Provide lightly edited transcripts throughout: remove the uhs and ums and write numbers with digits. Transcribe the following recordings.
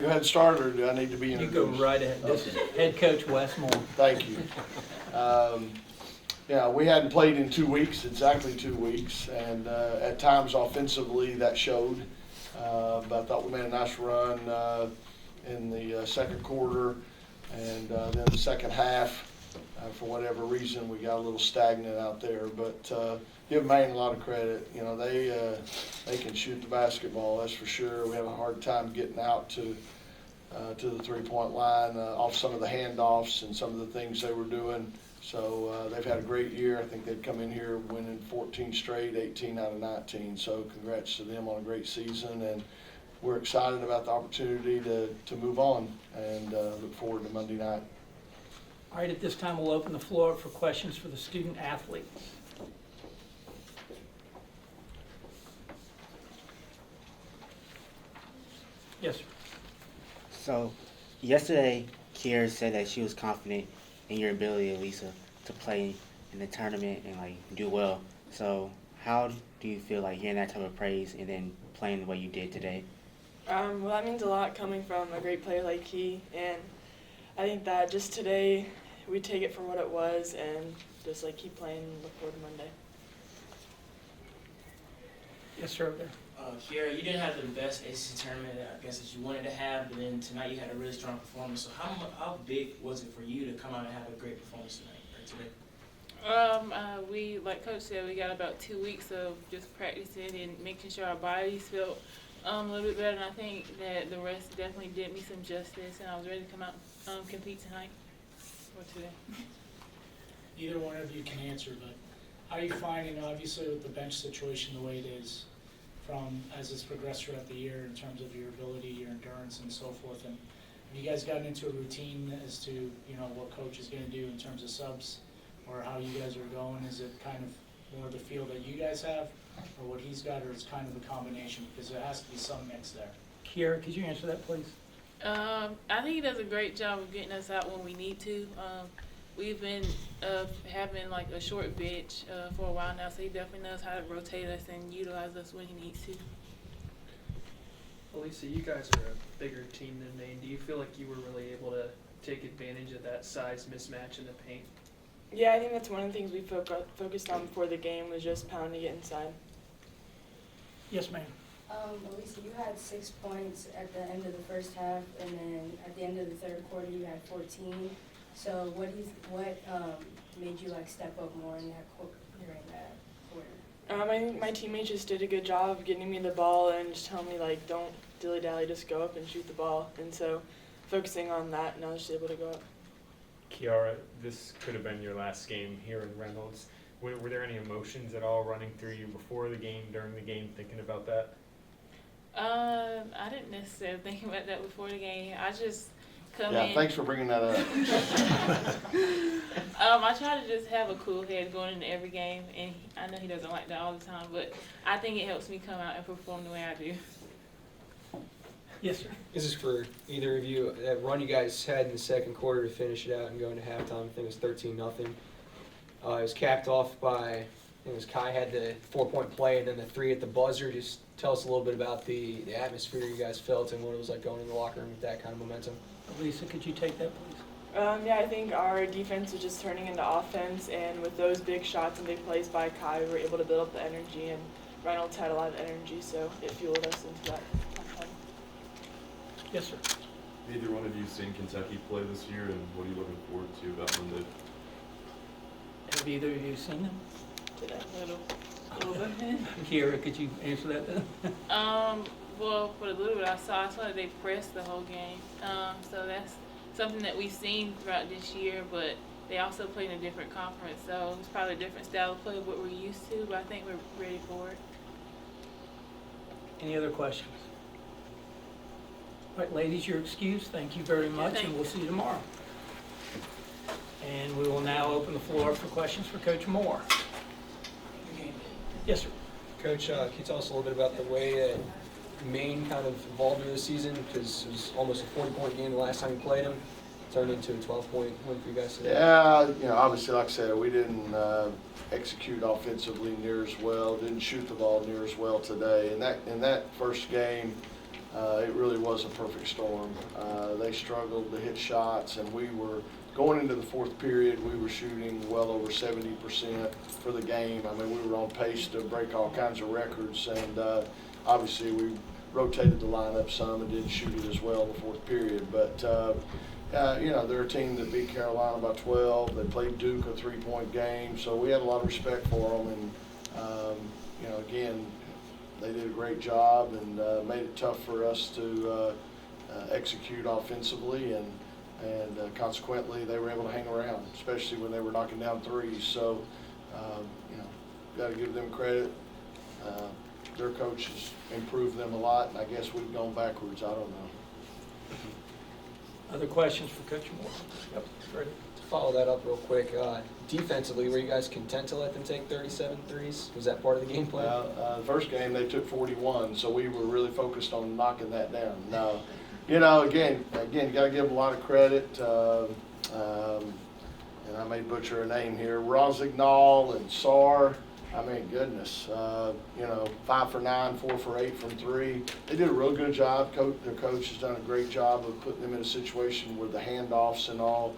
Go ahead and start, or do I need to be You introduced? go right ahead. This is head coach Wes Moore. Thank you. Yeah, we hadn't played in 2 weeks, exactly 2 weeks, and at times offensively that showed. But I thought we made a nice run in the second quarter, and then the second half, for whatever reason, we got a little stagnant out there. But give Maine a lot of credit. You know, they can shoot the basketball, that's for sure. We have a hard time getting out to the three-point line off some of the handoffs and some of the things they were doing. So they've had a great year. I think they've come in here winning 14 straight, 18 out of 19. So congrats to them on a great season, and we're excited about the opportunity to move on and look forward to Monday night. All right, at this time, we'll open the floor for questions for the student athletes. Yes, sir. So, yesterday, Kiera said that she was confident in your ability, Elisa, to play in the tournament and do well. So, how do you feel hearing that type of praise and then playing the way you did today? Well, that means a lot coming from a great player like he, and I think that just today we take it for what it was and just keep playing and look forward to Monday. Yes, sir, over there. Kiera, you didn't have the best ACC tournament, I guess, that you wanted to have, but then tonight you had a really strong performance. So how big was it for you to come out and have a great performance tonight or today? Like Coach said, we got about 2 weeks of just practicing and making sure our bodies felt a little bit better. And I think that the rest definitely did me some justice, and I was ready to come out and compete tonight or today. Either one of you can answer, but how are you finding, obviously, with the bench situation the way it is, from as it's progressed throughout the year in terms of your ability, your endurance, and so forth? And have you guys gotten into a routine as to what coach is going to do in terms of subs, or how you guys are going? Is it kind of more the feel that you guys have, or what he's got, or it's kind of a combination? Because there has to be some mix there. Kiera, could you answer that, please? I think he does a great job of getting us out when we need to. We've been having a short bench for a while now, so he definitely knows how to rotate us and utilize us when he needs to. Elisa, you guys are a bigger team than Maine. Do you feel like you were really able to take advantage of that size mismatch in the paint? Yeah, I think that's one of the things we focused on before the game, was just pounding it inside. Yes, ma'am. Elisa, you had 6 points at the end of the first half, and then at the end of the third quarter you had 14. So what made you step up more in during that quarter? I think my teammates just did a good job of getting me the ball and just telling me don't dilly-dally, just go up and shoot the ball. And so focusing on that, and I was just able to go up. Kiara, this could have been your last game here in Reynolds. Were there any emotions at all running through you before the game, during the game, thinking about that? I didn't necessarily think about that before the game. I just come in. Yeah, thanks for bringing that up. I try to just have a cool head going into every game, and I know he doesn't like that all the time, but I think it helps me come out and perform the way I do. Yes, sir. This is for either of you. That run you guys had in the second quarter to finish it out and go into halftime, I think it was 13-0. It was capped off by, Kai had the 4-point play and then the 3 at the buzzer. Just tell us a little bit about the atmosphere you guys felt and what it was like going in the locker room with that kind of momentum. Lisa, could you take that, please? Yeah, I think our defense was just turning into offense, and with those big shots and big plays by Kai, we were able to build up the energy, and Reynolds had a lot of energy, so it fueled us into that. Yes, sir. Neither one of you seen Kentucky play this year, and what are you looking forward to about Monday? Have either of you seen them? Did I? A little bit. Kiera, could you answer that then? Well, for the little bit I saw that they pressed the whole game. So that's something that we've seen throughout this year, but they also play in a different conference, so it's probably a different style of play of what we're used to, but I think we're ready for it. Any other questions? All right, ladies, you're excused. Thank you very much, and we'll see you tomorrow. And we will now open the floor for questions for Coach Moore. Yes, sir. Coach, can you tell us a little bit about the way that Maine kind of evolved through the season? Because it was almost a 40-point game the last time you played them. Turned into a 12-point win for you guys today. Yeah, obviously, like I said, we didn't execute offensively near as well, didn't shoot the ball near as well today. In that first game, it really was a perfect storm. They struggled to hit shots, and we were going into the fourth period. We were shooting well over 70% for the game. I mean, we were on pace to break all kinds of records, and obviously we rotated the lineup some and didn't shoot it as well in the fourth period. But you know, they're a team that beat Carolina by 12. They played Duke a 3-point game, so we had a lot of respect for them. And you know, again, they did a great job and made it tough for us to execute offensively, and consequently they were able to hang around, especially when they were knocking down threes. So you know, got to give them credit. Their coaches improved them a lot, and I guess we've gone backwards. I don't know. Other questions for Coach Moore? Yep, ready. To follow that up real quick, defensively, were you guys content to let them take 37 threes? Was that part of the game plan? The first game they took 41, so we were really focused on knocking that down. Now, you know, again, you got to give them a lot of credit. And I may butcher a name here, Rozignol and Sar. I mean, goodness, you know, 5 for 9, 4 for 8 from 3. They did a real good job. Their coach has done a great job of putting them in a situation where the handoffs and all,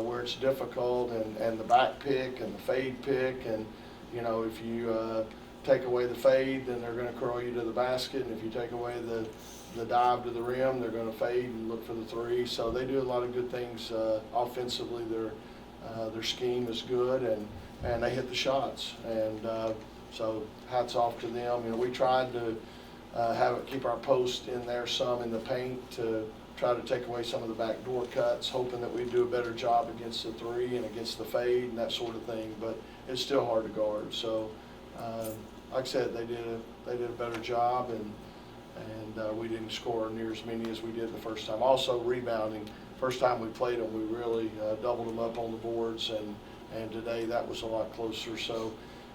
where it's difficult, and the back pick and the fade pick. And, you know, if you take away the fade, then they're going to curl you to the basket. And if you take away the dive to the rim, they're going to fade and look for the three. So they do a lot of good things offensively. Their scheme is good, and they hit the shots, and so hats off to them. You know, we tried to keep our post in there some in the paint to try to take away some of the backdoor cuts, hoping that we'd do a better job against the three and against the fade and that sort of thing. But it's still hard to guard. So, like I said, they did a better job, and we didn't score near as many as we did the first time. Also, rebounding. First time we played them, we really doubled them up on the boards, and today that was a lot closer. So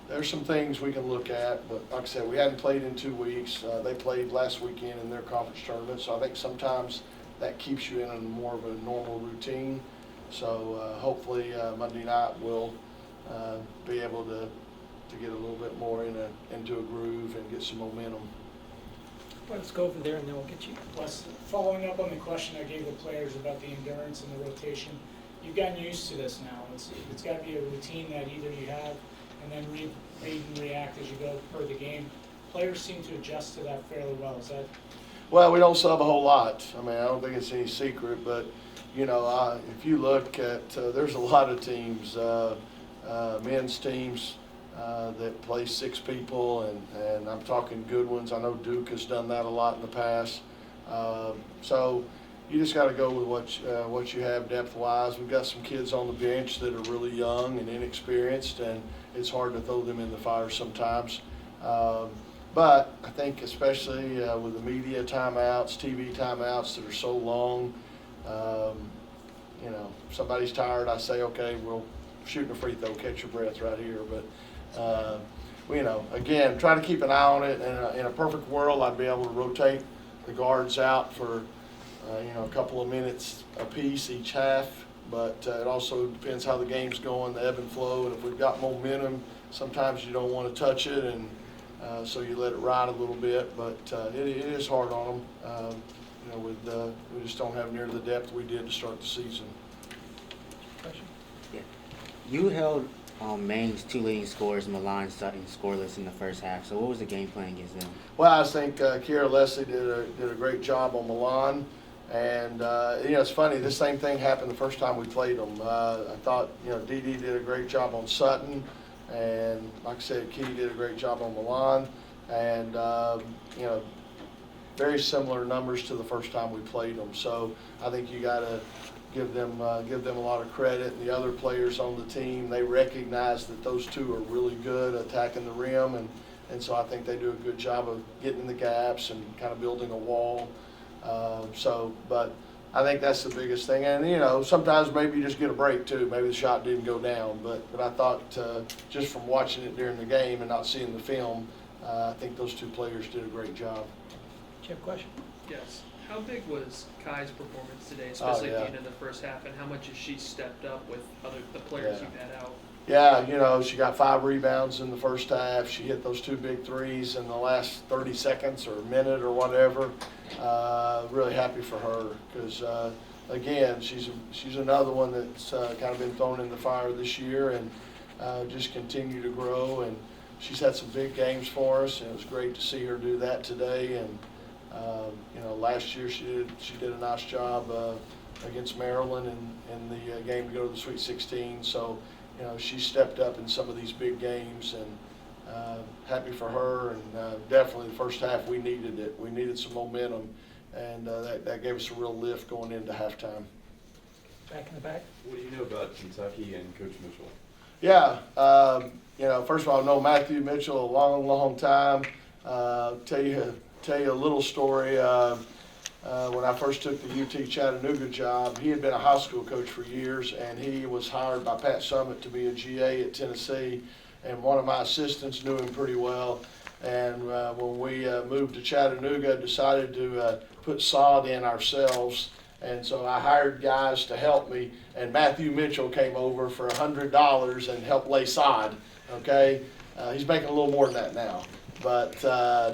there's some things we can look at, but like I said, we hadn't played in 2 weeks. They played last weekend in their conference tournament, so I think sometimes that keeps you in a more of a normal routine. So hopefully Monday night we'll be able to get a little bit more into a groove and get some momentum. Well, let's go over there and then we'll get you. Wes, following up on the question I gave the players about the endurance and the rotation, you've gotten used to this now. It's got to be a routine that either you have and then read and react as you go per the game. Players seem to adjust to that fairly well. Is that? Well, we don't sub a whole lot. I mean, I don't think it's any secret, but you know, if you look at, there's a lot of teams, men's teams that play 6 people, and I'm talking good ones. I know Duke has done that a lot in the past. So you just got to go with what you have depth-wise. We've got some kids on the bench that are really young and inexperienced, and it's hard to throw them in the fire sometimes. But I think especially with the media timeouts, TV timeouts that are so long, you know, if somebody's tired, I say, okay, we'll shoot a free throw, catch your breath right here. But you know, again, try to keep an eye on it. In a perfect world, I'd be able to rotate the guards out for you know, a couple of minutes apiece each half. But it also depends how the game's going, the ebb and flow. And if we've got momentum, sometimes you don't want to touch it, and so you let it ride a little bit. But it is hard on them. You know, we just don't have near the depth we did to start the season. Question? Yeah. You held Maine's 2 leading scorers, Milan and Sutton, scoreless in the first half. So what was the game plan against them? Well, I think Kiera Leslie did a great job on Milan. And, you know, it's funny, this same thing happened the first time we played them. I thought, you know, Dee Dee did a great job on Sutton. And like I said, Kitty did a great job on Milan. And, you know, very similar numbers to the first time we played them. So I think you got to give them a lot of credit. And the other players on the team, they recognize that those two are really good attacking the rim. And so I think they do a good job of getting in the gaps and kind of building a wall. But I think that's the biggest thing. And, you know, sometimes maybe you just get a break too. Maybe the shot didn't go down. But I thought just from watching it during the game and not seeing the film, I think those two players did a great job. Do you have a question? Yes. How big was Kai's performance today, especially yeah. at the end of the first half, and how much has she stepped up with the players Yeah. you've had out? Yeah, you know, she got 5 rebounds in the first half. She hit those 2 big threes in the last 30 seconds or a minute or whatever. Really happy for her because, again, she's another one that's kind of been thrown in the fire this year and just continue to grow. And she's had some big games for us, and it was great to see her do that today. And you know, last year she did a nice job against Maryland in the game to go to the Sweet 16. So, you know, she stepped up in some of these big games, and happy for her. And definitely the first half we needed it. We needed some momentum, and that gave us a real lift going into halftime. Back in the back. What do you know about Kentucky and Coach Mitchell? Yeah, you know, first of all, I know Matthew Mitchell a long, long time. Tell you a little story. When I first took the UT Chattanooga job, he had been a high school coach for years, and he was hired by Pat Summitt to be a GA at Tennessee. And one of my assistants knew him pretty well. And when we moved to Chattanooga, decided to put sod in ourselves. And so I hired guys to help me, and Matthew Mitchell came over for $100 and helped lay sod, okay? He's making a little more than that now. But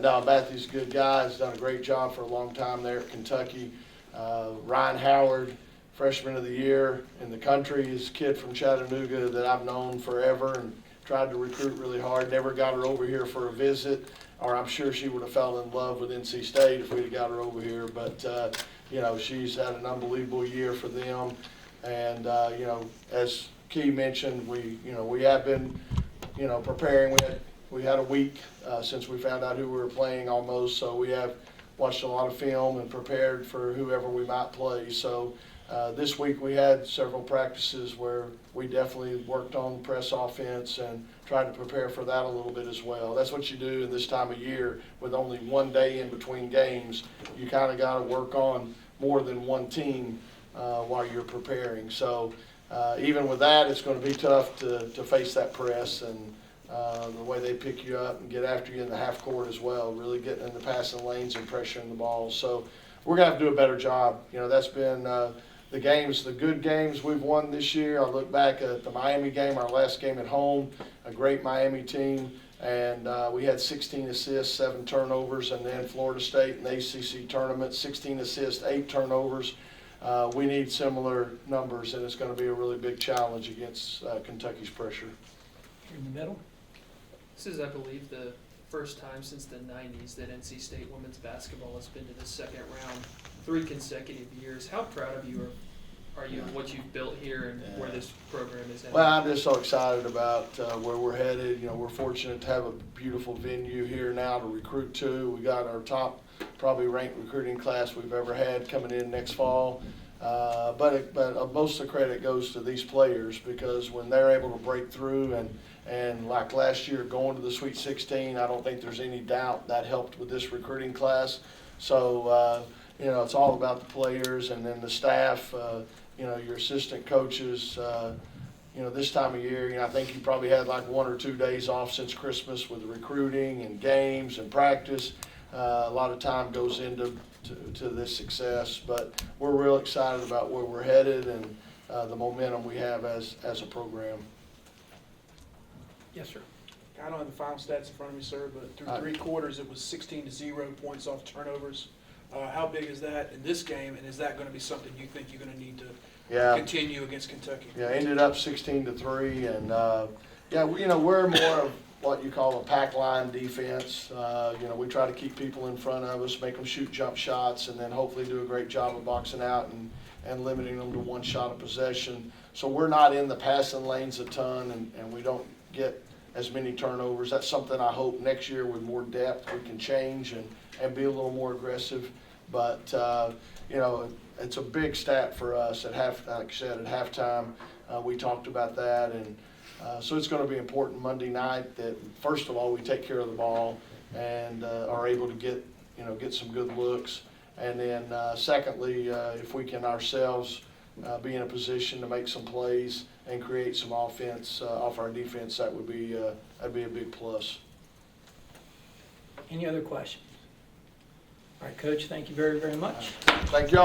no, Matthew's a good guy. He's done a great job for a long time there at Kentucky. Ryan Howard, freshman of the year in the country, is a kid from Chattanooga that I've known forever and tried to recruit really hard. Never got her over here for a visit, or I'm sure she would have fell in love with NC State if we'd have got her over here. But you know, she's had an unbelievable year for them. And you know, as Key mentioned, we have been, you know, preparing. We had a week since we found out who we were playing almost, so we have watched a lot of film and prepared for whoever we might play. So this week we had several practices where we definitely worked on press offense and tried to prepare for that a little bit as well. That's what you do in this time of year with only one day in between games. You kind of got to work on more than one team while you're preparing. So even with that, it's going to be tough to face that press and the way they pick you up and get after you in the half court as well, really getting in the passing lanes and pressuring the ball. So we're going to have to do a better job. You know, that's been the games, the good games we've won this year. I look back at the Miami game, our last game at home, a great Miami team, and we had 16 assists, 7 turnovers, and then Florida State in the ACC tournament, 16 assists, 8 turnovers. We need similar numbers, and it's going to be a really big challenge against Kentucky's pressure. Here in the middle. This is, I believe, the first time since the 90s that NC State women's basketball has been to the second round 3 consecutive years. How proud of you are you of what you've built here and where this program is at? Well, I'm just so excited about where we're headed. You know, we're fortunate to have a beautiful venue here now to recruit to. We got our top, probably ranked recruiting class we've ever had coming in next fall. But most of the credit goes to these players because when they're able to break through and like last year going to the Sweet 16, I don't think there's any doubt that helped with this recruiting class. So, you know, it's all about the players and then the staff, you know, your assistant coaches. You know, this time of year, you know, I think you probably had like 1 or 2 days off since Christmas with recruiting and games and practice. A lot of time goes into this success, but we're real excited about where we're headed and the momentum we have as a program. Yes, sir. I don't have the final stats in front of me, sir, but through 3 quarters, it was 16-0 points off turnovers. How big is that in this game, and is that going to be something you think you're going to need to continue against Kentucky? Yeah, ended up 16-3, and yeah, you know, we're more of what you call a pack line defense. You know, we try to keep people in front of us, make them shoot jump shots, and then hopefully do a great job of boxing out and limiting them to 1 shot of possession. So we're not in the passing lanes a ton, and we don't get as many turnovers. That's something I hope next year with more depth we can change and be a little more aggressive. But, you know, it's a big stat for us at like I said, at halftime. We talked about that, and so it's going to be important Monday night that, first of all, we take care of the ball and are able to get some good looks. And then secondly, if we can ourselves be in a position to make some plays and create some offense off our defense, that'd be a big plus. Any other questions? All right, Coach, thank you very, very much. Thank y'all.